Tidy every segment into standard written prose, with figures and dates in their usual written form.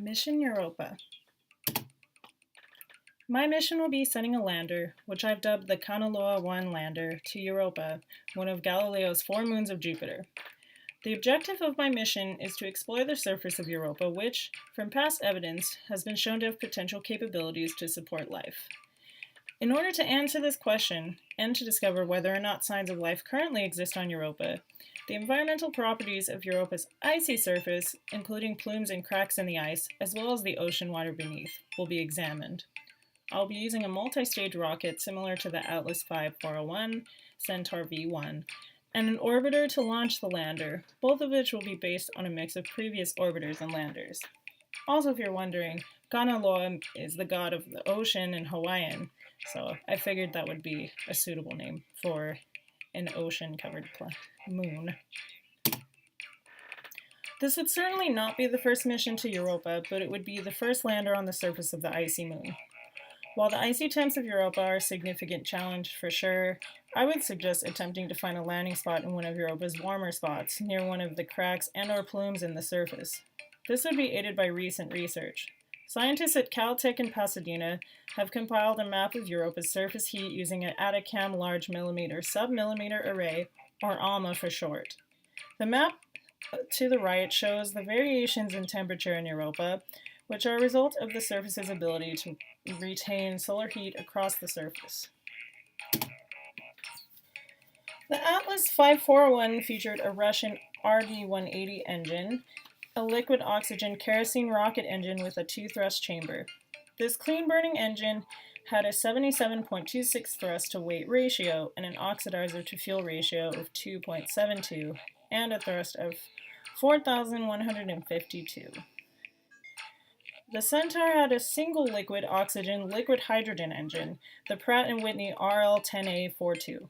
Mission Europa. My mission will be sending a lander, which I've dubbed the Kanaloa 1 lander, to Europa, one of Galileo's 4 moons of Jupiter. The objective of my mission is to explore the surface of Europa, which, from past evidence, has been shown to have potential capabilities to support life. In order to answer this question, and to discover whether or not signs of life currently exist on Europa, the environmental properties of Europa's icy surface, including plumes and cracks in the ice, as well as the ocean water beneath, will be examined. I'll be using a multi-stage rocket similar to the Atlas V 401, Centaur V1, and an orbiter to launch the lander, both of which will be based on a mix of previous orbiters and landers. Also, if you're wondering, Kanaloa is the god of the ocean in Hawaiian, so I figured that would be a suitable name for an ocean-covered moon. This would certainly not be the first mission to Europa, but it would be the first lander on the surface of the icy moon. While the icy temps of Europa are a significant challenge for sure, I would suggest attempting to find a landing spot in one of Europa's warmer spots, near one of the cracks and/or plumes in the surface. This would be aided by recent research. Scientists at Caltech in Pasadena have compiled a map of Europa's surface heat using an Atacam Large Millimeter Submillimeter Array, or ALMA for short. The map to the right shows the variations in temperature in Europa, which are a result of the surface's ability to retain solar heat across the surface. The Atlas V 401 featured a Russian RD-180 engine, a liquid oxygen kerosene rocket engine with a 2-thrust chamber. This clean-burning engine had a 77.26 thrust-to-weight ratio and an oxidizer to fuel ratio of 2.72 and a thrust of 4,152. The Centaur had a single liquid oxygen liquid hydrogen engine, the Pratt & Whitney RL-10A42.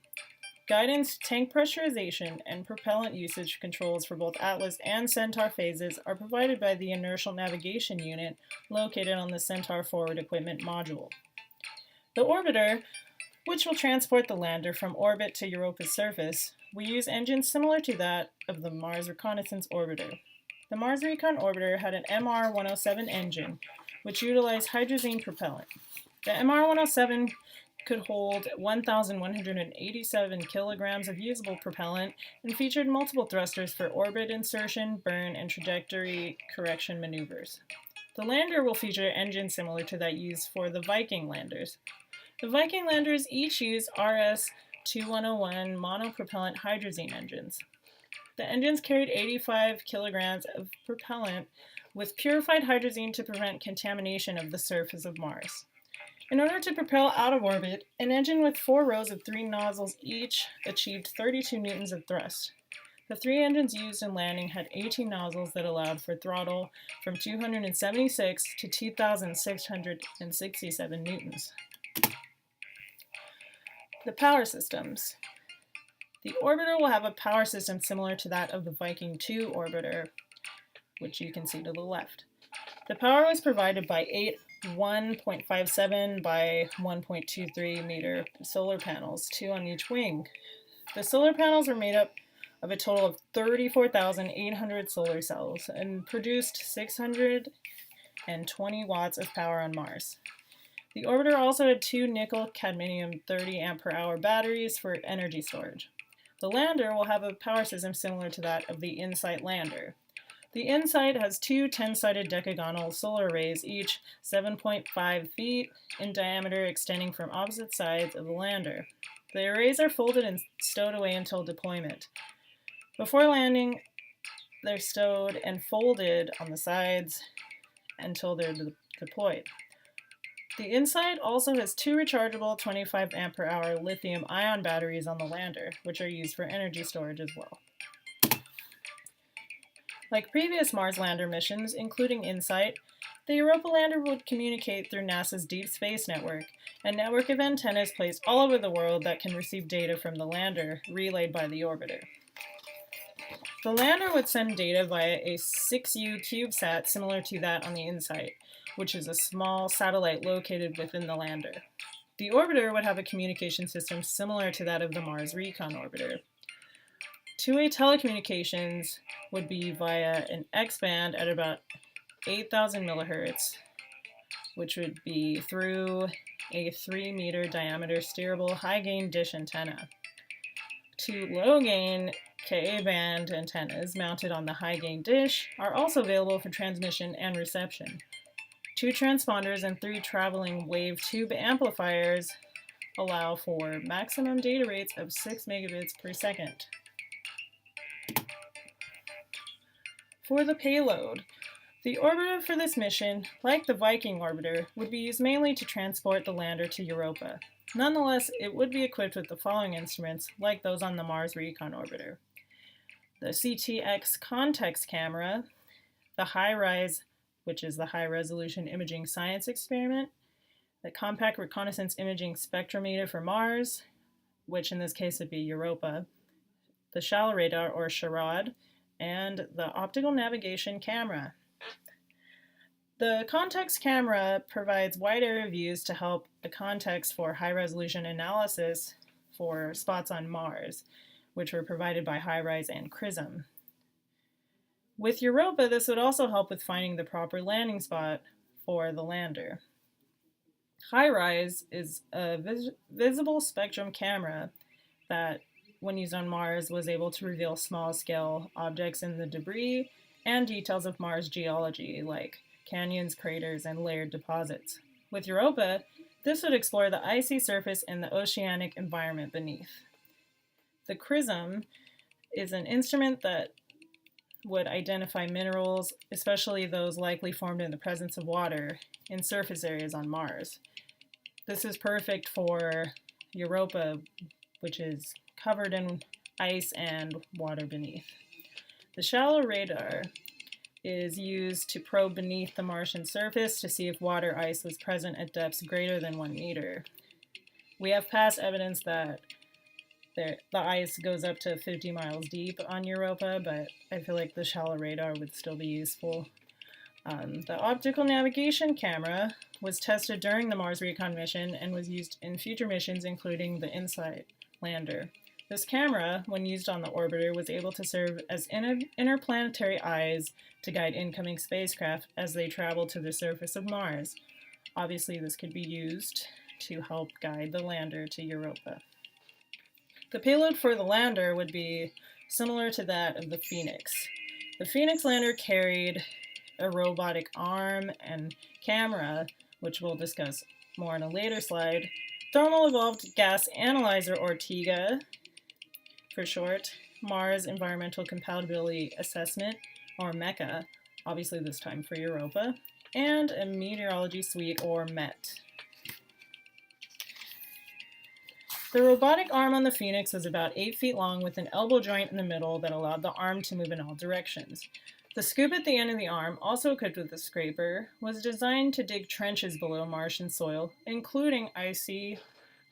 Guidance, tank pressurization, and propellant usage controls for both Atlas and Centaur phases are provided by the Inertial Navigation Unit located on the Centaur Forward Equipment Module. The orbiter, which will transport the lander from orbit to Europa's surface, will use engines similar to that of the Mars Reconnaissance Orbiter. The Mars Recon Orbiter had an MR-107 engine, which utilized hydrazine propellant. The MR-107 could hold 1,187 kilograms of usable propellant and featured multiple thrusters for orbit insertion, burn, and trajectory correction maneuvers. The lander will feature engines similar to that used for the Viking landers. The Viking landers each use RS-2101 monopropellant hydrazine engines. The engines carried 85 kilograms of propellant with purified hydrazine to prevent contamination of the surface of Mars. In order to propel out of orbit, an engine with 4 rows of 3 nozzles each achieved 32 newtons of thrust. The 3 engines used in landing had 18 nozzles that allowed for throttle from 276 to 2,667 newtons. The power systems. The orbiter will have a power system similar to that of the Viking 2 orbiter, which you can see to the left. The power was provided by 8 1.57 by 1.23 meter solar panels, 2 on each wing. The solar panels were made up of a total of 34,800 solar cells and produced 620 watts of power on Mars. The orbiter also had 2 nickel-cadmium 30 ampere-hour batteries for energy storage. The lander will have a power system similar to that of the InSight lander. The InSight has 2 10-sided decagonal solar arrays, each 7.5 feet in diameter, extending from opposite sides of the lander. The arrays are folded and stowed away until deployment. Before landing, they're stowed and folded on the sides until they're deployed. The InSight also has 2 rechargeable 25 ampere-hour lithium-ion batteries on the lander, which are used for energy storage as well. Like previous Mars lander missions, including InSight, the Europa Lander would communicate through NASA's Deep Space Network, a network of antennas placed all over the world that can receive data from the lander, relayed by the orbiter. The lander would send data via a 6U CubeSat similar to that on the InSight, which is a small satellite located within the lander. The orbiter would have a communication system similar to that of the Mars Recon Orbiter. Two-way telecommunications would be via an X-band at about 8,000 millihertz, which would be through a 3-meter diameter steerable high-gain dish antenna. 2 low-gain Ka-band antennas mounted on the high-gain dish are also available for transmission and reception. 2 transponders and 3 traveling wave tube amplifiers allow for maximum data rates of 6 megabits per second. For the payload, the orbiter for this mission, like the Viking orbiter, would be used mainly to transport the lander to Europa. Nonetheless, it would be equipped with the following instruments, like those on the Mars Recon orbiter: the CTX context camera, the HiRISE, which is the High Resolution Imaging Science Experiment, the Compact Reconnaissance Imaging Spectrometer for Mars, which in this case would be Europa, the Shallow Radar or SHARAD, and the Optical Navigation Camera. The context camera provides wide area views to help the context for high-resolution analysis for spots on Mars, which were provided by HiRISE and XRISM. With Europa, this would also help with finding the proper landing spot for the lander. HiRISE is a visible spectrum camera that, when used on Mars, was able to reveal small-scale objects in the debris and details of Mars geology, like canyons, craters, and layered deposits. With Europa, this would explore the icy surface and the oceanic environment beneath. The XRISM is an instrument that would identify minerals, especially those likely formed in the presence of water, in surface areas on Mars. This is perfect for Europa, which is covered in ice and water beneath. The shallow radar is used to probe beneath the Martian surface to see if water ice was present at depths greater than 1 meter. We have past evidence that the ice goes up to 50 miles deep on Europa, but I feel like the shallow radar would still be useful. The optical navigation camera was tested during the Mars Recon mission and was used in future missions, including the InSight lander. This camera, when used on the orbiter, was able to serve as interplanetary eyes to guide incoming spacecraft as they travel to the surface of Mars. Obviously, this could be used to help guide the lander to Europa. The payload for the lander would be similar to that of the Phoenix. The Phoenix lander carried a robotic arm and camera, which we'll discuss more in a later slide, thermal evolved gas analyzer, or TIGA for short, Mars Environmental Compatibility Assessment, or MECA, obviously this time for Europa, and a meteorology suite, or MET. The robotic arm on the Phoenix was about 8 feet long with an elbow joint in the middle that allowed the arm to move in all directions. The scoop at the end of the arm, also equipped with a scraper, was designed to dig trenches below Martian soil, including icy,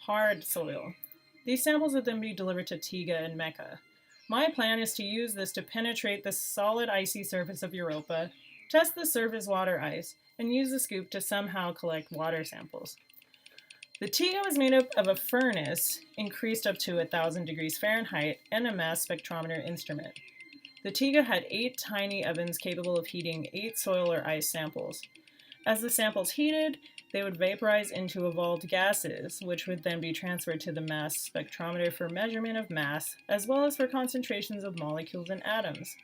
hard soil. These samples would then be delivered to TIGA and MECA. My plan is to use this to penetrate the solid icy surface of Europa, test the surface water ice, and use the scoop to somehow collect water samples. The TIGA was made up of a furnace increased up to 1,000 degrees Fahrenheit and a mass spectrometer instrument. The TIGA had 8 tiny ovens capable of heating 8 soil or ice samples. As the samples heated, they would vaporize into evolved gases, which would then be transferred to the mass spectrometer for measurement of mass, as well as for concentrations of molecules and atoms.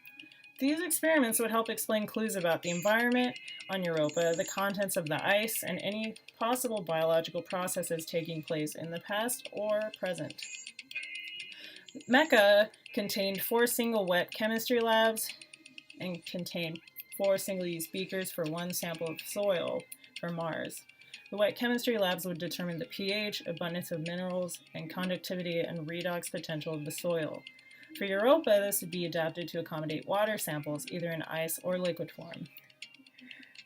These experiments would help explain clues about the environment on Europa, the contents of the ice, and any possible biological processes taking place in the past or present. MECA contained 4 single wet chemistry labs and contained 4 single-use beakers for 1 sample of soil for Mars. The wet chemistry labs would determine the pH, abundance of minerals, and conductivity and redox potential of the soil. For Europa, this would be adapted to accommodate water samples, either in ice or liquid form.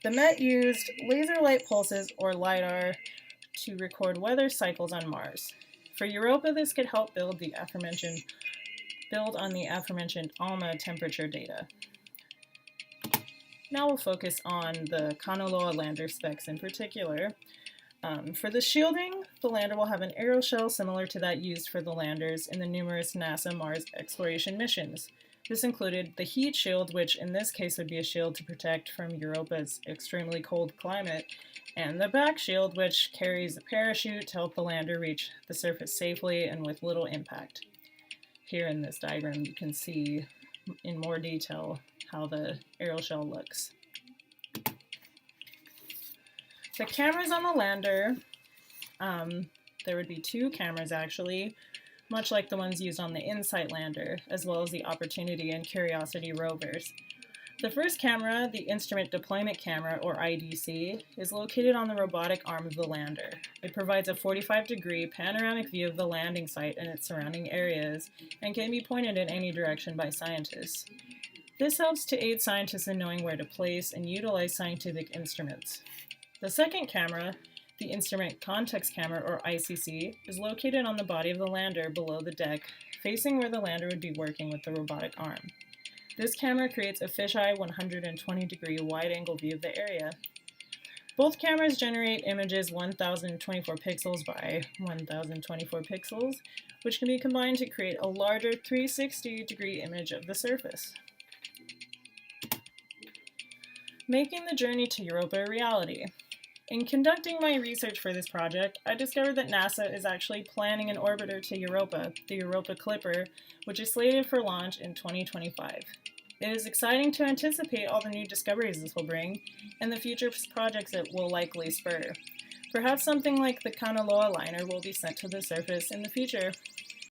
The MET used laser light pulses, or LiDAR, to record weather cycles on Mars. For Europa, this could help build on the aforementioned ALMA temperature data. Now we'll focus on the Kanaloa lander specs in particular. For the shielding, the lander will have an aeroshell similar to that used for the landers in the numerous NASA Mars exploration missions. This included the heat shield, which in this case would be a shield to protect from Europa's extremely cold climate, and the back shield, which carries a parachute to help the lander reach the surface safely and with little impact. Here in this diagram you can see in more detail how the aeroshell looks. The cameras on the lander, there would be two cameras actually, much like the ones used on the InSight lander, as well as the Opportunity and Curiosity rovers. The first camera, the Instrument Deployment Camera, or IDC, is located on the robotic arm of the lander. It provides a 45-degree panoramic view of the landing site and its surrounding areas, and can be pointed in any direction by scientists. This helps to aid scientists in knowing where to place and utilize scientific instruments. The second camera, the Instrument Context Camera, or ICC, is located on the body of the lander below the deck, facing where the lander would be working with the robotic arm. This camera creates a fisheye 120-degree wide-angle view of the area. Both cameras generate images 1024 pixels by 1024 pixels, which can be combined to create a larger 360-degree image of the surface. Making the journey to Europa a reality. In conducting my research for this project, I discovered that NASA is actually planning an orbiter to Europa, the Europa Clipper, which is slated for launch in 2025. It is exciting to anticipate all the new discoveries this will bring, and the future projects it will likely spur. Perhaps something like the Kanaloa liner will be sent to the surface in the future.